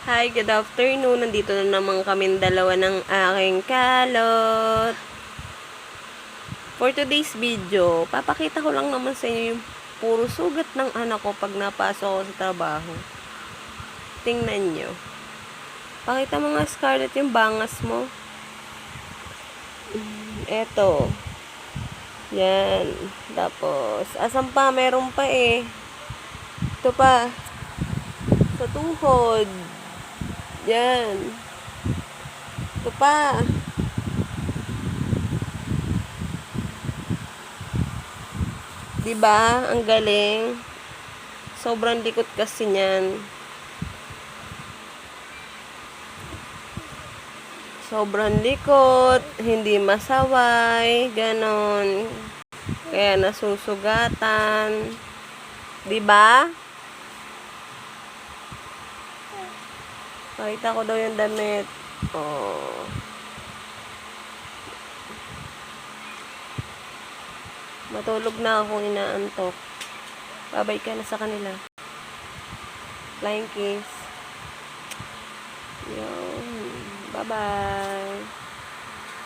Hi, good afternoon. Nandito na naman kaming dalawa ng aking kalot. For today's video, papakita ko lang naman sa inyo yung puro sugat ng anak ko pag napasok ako sa trabaho. Tingnan nyo. Pakita mo nga, Scarlett, yung bangas mo. Eto. Yan. Tapos, asan pa? Meron pa eh. Ito pa. Sa tuhod. Yan. Ito pa. Diba? Ang galing. Sobrang likot kasi niyan. Sobrang likot, hindi masaway, ganon. Kaya nasusugatan. Diba? Pakita ko daw yung damit. Oh. Matulog na akong inaantok. Babay ka na sa kanila. Flying kiss. Yun. Bye-bye.